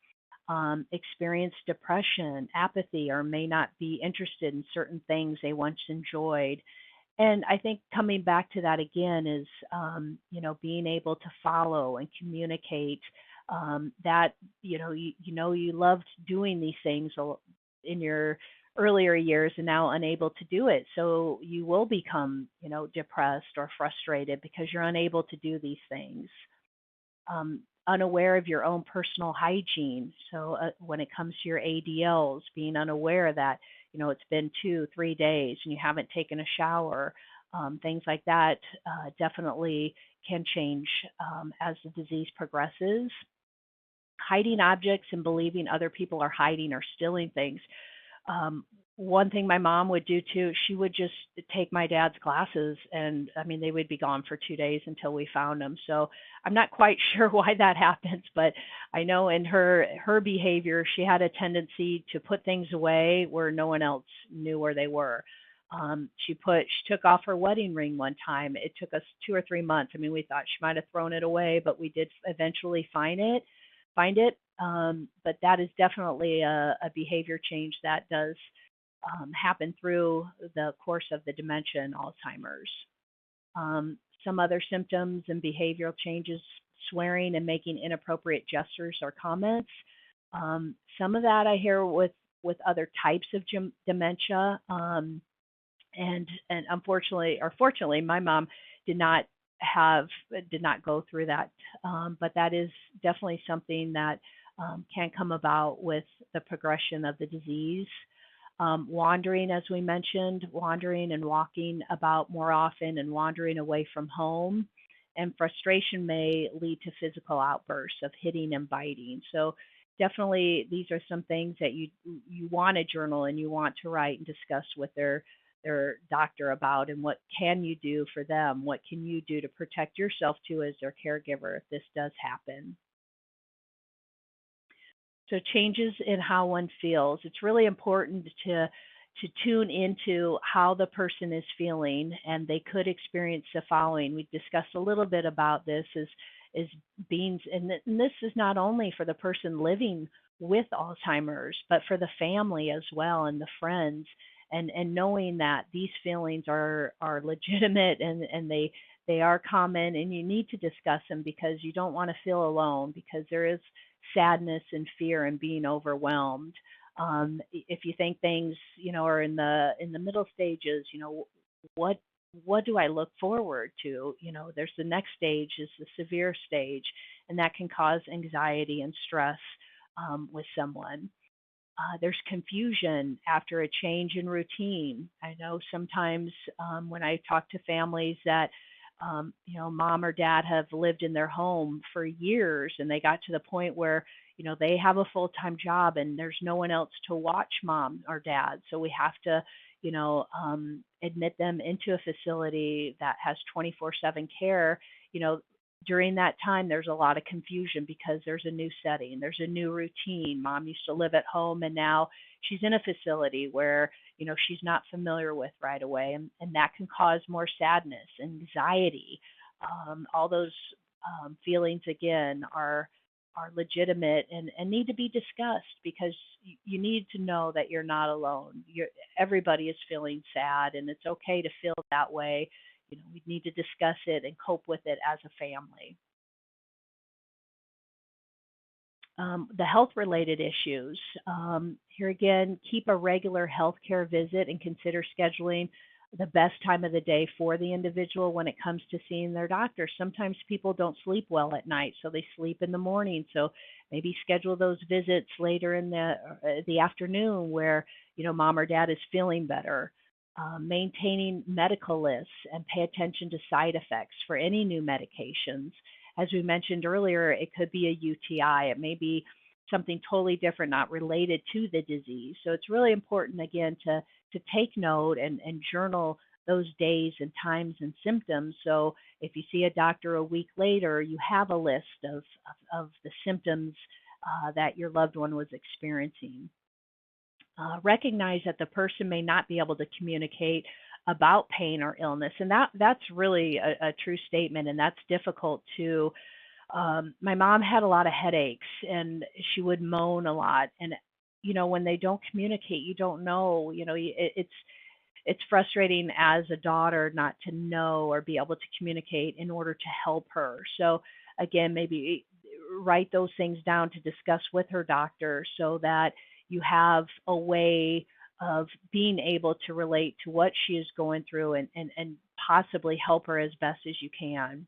experience depression, apathy, or may not be interested in certain things they once enjoyed. And I think coming back to that again is, being able to follow and communicate that, you loved doing these things in your earlier years and now unable to do it. So you will become, depressed or frustrated because you're unable to do these things. Unaware of your own personal hygiene. So when it comes to your ADLs, being unaware that, it's been 2-3 days and you haven't taken a shower, things like that definitely can change as the disease progresses. Hiding objects and believing other people are hiding or stealing things. One thing my mom would do too, she would just take my dad's glasses and they would be gone for 2 days until we found them. So I'm not quite sure why that happens, but I know in her behavior, she had a tendency to put things away where no one else knew where they were. She took off her wedding ring one time. It took us 2 or 3 months. We thought she might have thrown it away, but we did eventually find it. But that is definitely a behavior change that does happen through the course of the dementia and Alzheimer's. Some other symptoms and behavioral changes, swearing and making inappropriate gestures or comments. Some of that I hear with other types of dementia. And unfortunately, or fortunately, my mom did not go through that. But that is definitely something that can come about with the progression of the disease. Wandering, as we mentioned, wandering and walking about more often and wandering away from home. And frustration may lead to physical outbursts of hitting and biting. So definitely these are some things that you want to journal and you want to write and discuss with their doctor about, and what can you do for them? What can you do to protect yourself too as their caregiver if this does happen? So changes in how one feels. It's really important to tune into how the person is feeling, and they could experience the following. We discussed a little bit about this is being, and this is not only for the person living with Alzheimer's, but for the family as well and the friends, and knowing that these feelings are legitimate and they are common, and you need to discuss them because you don't want to feel alone, because there is sadness and fear and being overwhelmed. If you think things, are in the middle stages, what do I look forward to? There's the next stage is the severe stage, and that can cause anxiety and stress with someone. There's confusion after a change in routine. I know sometimes when I talk to families that mom or dad have lived in their home for years, and they got to the point where, they have a full-time job and there's no one else to watch mom or dad. So we have to, admit them into a facility that has 24/7 care. During that time, there's a lot of confusion because there's a new setting, there's a new routine. Mom used to live at home, and now she's in a facility where, she's not familiar with right away. And that can cause more sadness, anxiety. All those feelings, again, are legitimate and need to be discussed, because you need to know that you're not alone. Everybody is feeling sad, and it's okay to feel that way. We need to discuss it and cope with it as a family. The health-related issues. Here again, keep a regular healthcare visit and consider scheduling the best time of the day for the individual when it comes to seeing their doctor. Sometimes people don't sleep well at night, so they sleep in the morning. So maybe schedule those visits later in the afternoon where mom or dad is feeling better. Maintaining medical lists and pay attention to side effects for any new medications. As we mentioned earlier, it could be a UTI. It may be something totally different, not related to the disease. So it's really important, again, to take note and journal those days and times and symptoms. So if you see a doctor a week later, you have a list of the symptoms that your loved one was experiencing. Recognize that the person may not be able to communicate about pain or illness, and that's really a true statement, and that's difficult too. My mom had a lot of headaches, and she would moan a lot, and when they don't communicate, you don't know. It's frustrating as a daughter not to know or be able to communicate in order to help her. So again, maybe write those things down to discuss with her doctor so that you have a way of being able to relate to what she is going through and possibly help her as best as you can.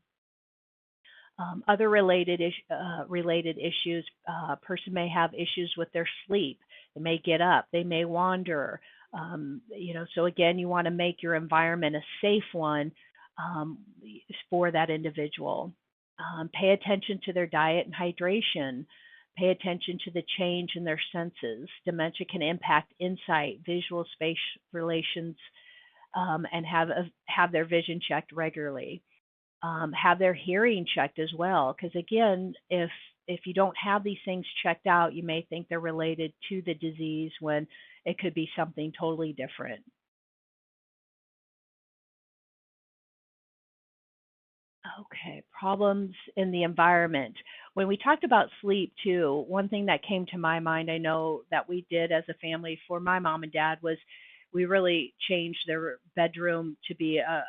Other related issues, a person may have issues with their sleep. They may get up, they may wander. So again, you want to make your environment a safe one for that individual. Pay attention to their diet and hydration. Pay attention to the change in their senses. Dementia can impact insight, visual space relations, and have their vision checked regularly. Have their hearing checked as well, because again, if you don't have these things checked out, you may think they're related to the disease when it could be something totally different. Okay, problems in the environment. When we talked about sleep too, one thing that came to my mind, I know that we did as a family for my mom and dad, was we really changed their bedroom to be a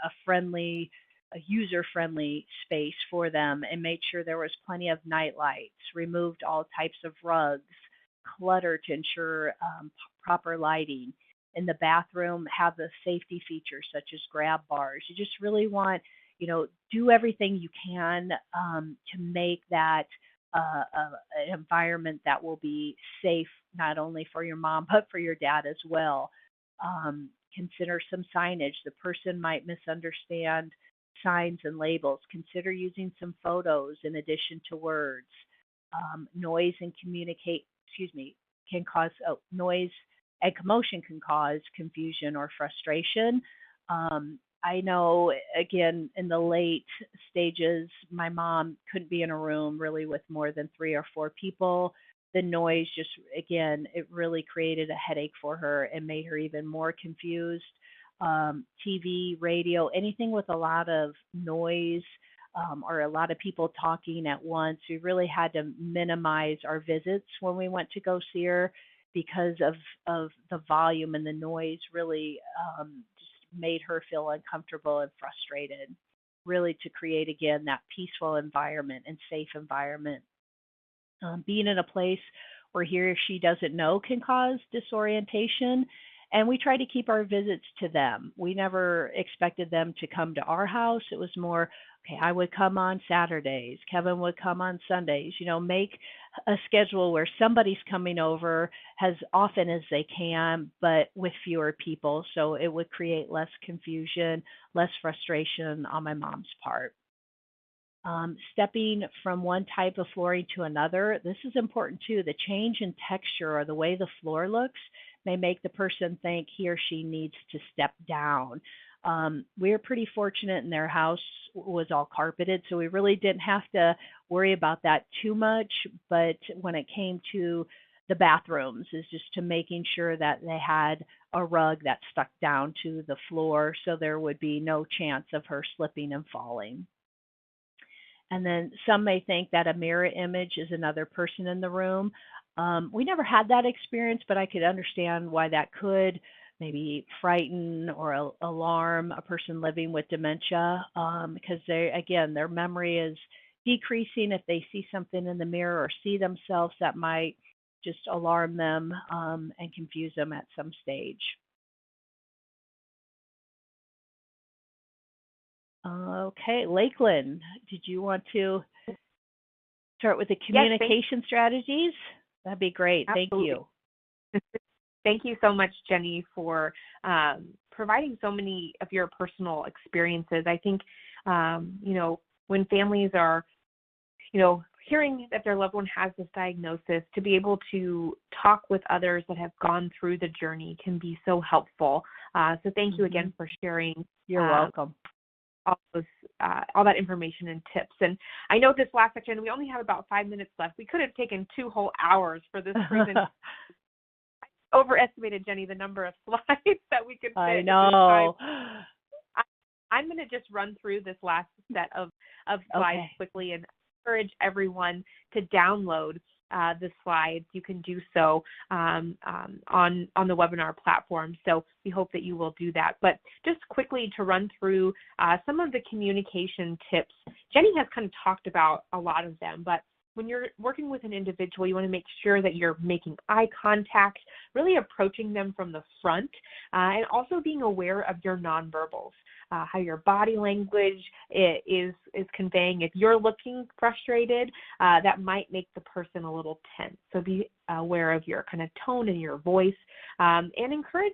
user-friendly space for them and made sure there was plenty of night lights, removed all types of rugs, clutter to ensure proper lighting. In the bathroom, have the safety features such as grab bars. You just really want do everything you can to make that an environment that will be safe, not only for your mom, but for your dad as well. Consider some signage. The person might misunderstand signs and labels. Consider using some photos in addition to words. Noise and noise and commotion can cause confusion or frustration. I know, again, in the late stages, my mom couldn't be in a room really with more than 3 or 4 people. The noise just, again, it really created a headache for her and made her even more confused. TV, radio, anything with a lot of noise or a lot of people talking at once. We really had to minimize our visits when we went to go see her because of the volume and the noise really made her feel uncomfortable and frustrated, really to create, again, that peaceful environment and safe environment. Being in a place where he or she doesn't know can cause disorientation, and we try to keep our visits to them. We never expected them to come to our house. It was more, okay, I would come on Saturdays. Kevin would come on Sundays. Make a schedule where somebody's coming over as often as they can, but with fewer people. So it would create less confusion, less frustration on my mom's part. Stepping from one type of flooring to another, this is important too. The change in texture or the way the floor looks may make the person think he or she needs to step down. We're pretty fortunate, and their house was all carpeted, so we really didn't have to worry about that too much. But when it came to the bathrooms, is just to making sure that they had a rug that stuck down to the floor so there would be no chance of her slipping and falling. And then some may think that a mirror image is another person in the room. We never had that experience, but I could understand why that could maybe frighten or alarm a person living with dementia because their memory is decreasing if they see something in the mirror or see themselves that might just alarm them and confuse them at some stage. Okay, Lakeland, did you want to start with the communication strategies? That'd be great. Absolutely. Thank you. Thank you so much, Jenny, for providing so many of your personal experiences. I think, when families are, hearing that their loved one has this diagnosis, to be able to talk with others that have gone through the journey can be so helpful. So thank you again for sharing. You're welcome. All that information and tips. And I know this last section, we only have about 5 minutes left. We could have taken 2 whole hours for this presentation. I overestimated, Jenny, the number of slides that we could fit. I know. I'm going to just run through this last set of slides quickly and encourage everyone to download the slides. You can do so on the webinar platform. So we hope that you will do that. But just quickly to run through some of the communication tips. Jenny has kind of talked about a lot of them, but when you're working with an individual, you want to make sure that you're making eye contact, really approaching them from the front, and also being aware of your nonverbals, how your body language is conveying. If you're looking frustrated, that might make the person a little tense. So be aware of your kind of tone and your voice, and encourage,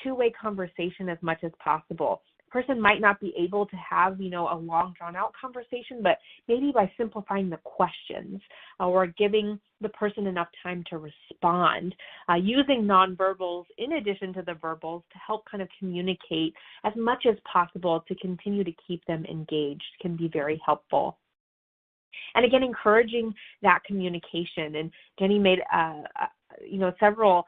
two-way conversation as much as possible. Person might not be able to have, a long drawn-out conversation, but maybe by simplifying the questions or giving the person enough time to respond, using nonverbals in addition to the verbals to help kind of communicate as much as possible to continue to keep them engaged can be very helpful. And again, encouraging that communication. And Jenny made several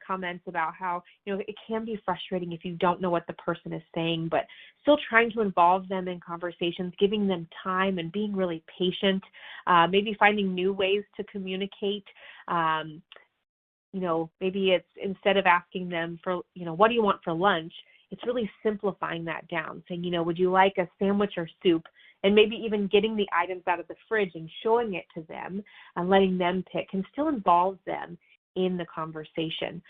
comments about how, it can be frustrating if you don't know what the person is saying, but still trying to involve them in conversations, giving them time and being really patient, maybe finding new ways to communicate. Maybe it's instead of asking them for, what do you want for lunch? It's really simplifying that down, saying, would you like a sandwich or soup? And maybe even getting the items out of the fridge and showing it to them and letting them pick can still involve them in the conversation.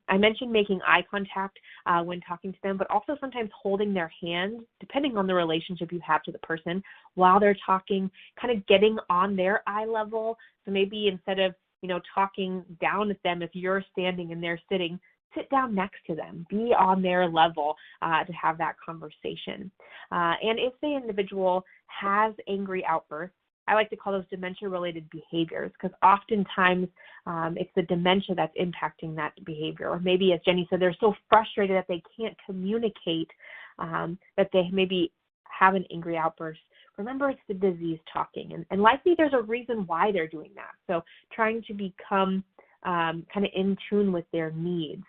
I mentioned making eye contact when talking to them, but also sometimes holding their hand, depending on the relationship you have to the person, while they're talking, kind of getting on their eye level. So maybe instead of, talking down at them if you're standing and they're sitting, sit down next to them, be on their level to have that conversation. And if the individual has angry outbursts, I like to call those dementia-related behaviors, because oftentimes it's the dementia that's impacting that behavior. Or maybe, as Jenny said, they're so frustrated that they can't communicate, that they maybe have an angry outburst. Remember, it's the disease talking, and likely there's a reason why they're doing that. So trying to become kind of in tune with their needs.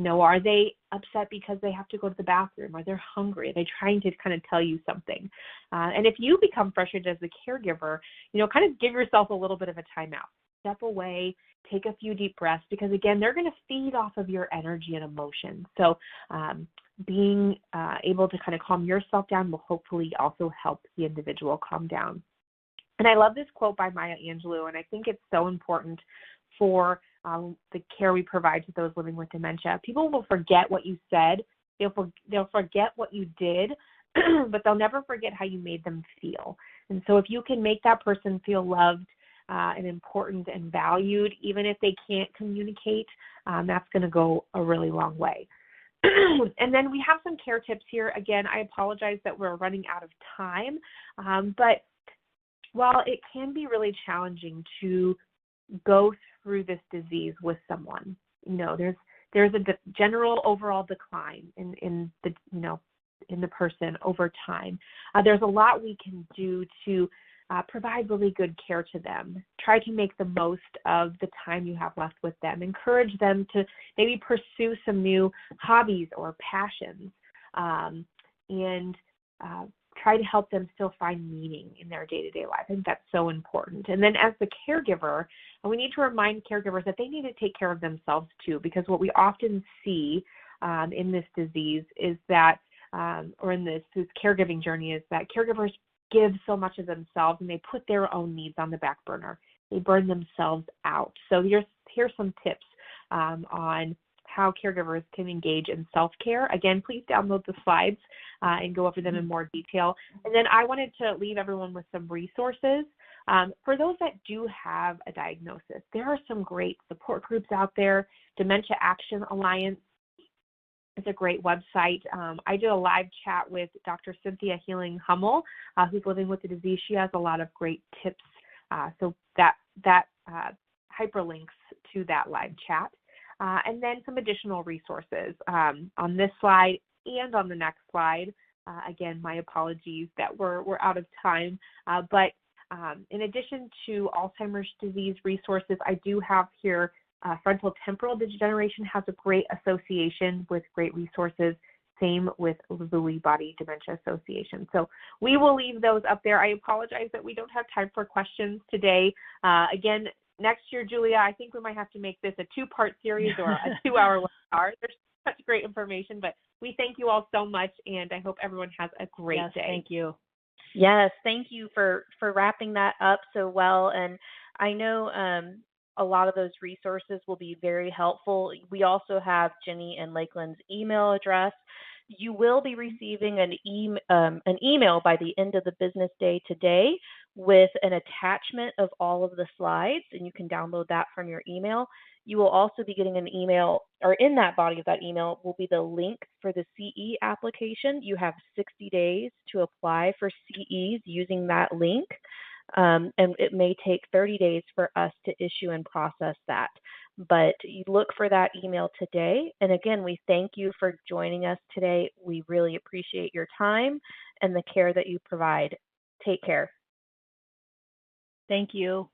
Are they upset because they have to go to the bathroom? Are they hungry? Are they trying to kind of tell you something? And if you become frustrated as the caregiver, kind of give yourself a little bit of a timeout. Step away, take a few deep breaths, because again, they're going to feed off of your energy and emotion. So being able to kind of calm yourself down will hopefully also help the individual calm down. And I love this quote by Maya Angelou, and I think it's so important for the care we provide to those living with dementia. People will forget what you said. They'll forget what you did, but they'll never forget how you made them feel. And so if you can make that person feel loved and important and valued, even if they can't communicate, that's going to go a really long way. And then we have some care tips here. Again, I apologize that we're running out of time, but while it can be really challenging to go through this disease with someone, there's a general overall decline in the person over time. There's a lot we can do to provide really good care to them. Try to make the most of the time you have left with them. Encourage them to maybe pursue some new hobbies or passions, and try to help them still find meaning in their day-to-day life. I think that's so important. And then as the caregiver, we need to remind caregivers that they need to take care of themselves too, because what we often see in this disease is that, or in this caregiving journey, is that caregivers give so much of themselves and they put their own needs on the back burner. They burn themselves out. So here's some tips on how caregivers can engage in self-care. Again, please download the slides and go over them in more detail. And then I wanted to leave everyone with some resources. For those that do have a diagnosis, there are some great support groups out there. Dementia Action Alliance is a great website. I did a live chat with Dr. Cynthia Healing Hummel, who's living with the disease. She has a lot of great tips. So that hyperlinks to that live chat. And then some additional resources on this slide and on the next slide. Again, my apologies that we're out of time. But in addition to Alzheimer's disease resources, I do have here frontal temporal degeneration has a great association with great resources. Same with Lewy Body Dementia Association. So we will leave those up there. I apologize that we don't have time for questions today. Again, next year, Julia, I think we might have to make this a 2-part series or a 2-hour webinar. There's such great information, but we thank you all so much, and I hope everyone has a great day. Thank you. Yes, thank you for wrapping that up so well. And I know a lot of those resources will be very helpful. We also have Jenny and Lakeland's email address. You will be receiving an email by the end of the business day today with an attachment of all of the slides, and you can download that from your email. You will also be getting an email, or in that body of that email will be the link for the CE application. You have 60 days to apply for CEs using that link, and it may take 30 days for us to issue and process that. But you look for that email today. And again, we thank you for joining us today. We really appreciate your time and the care that you provide. Take care. Thank you.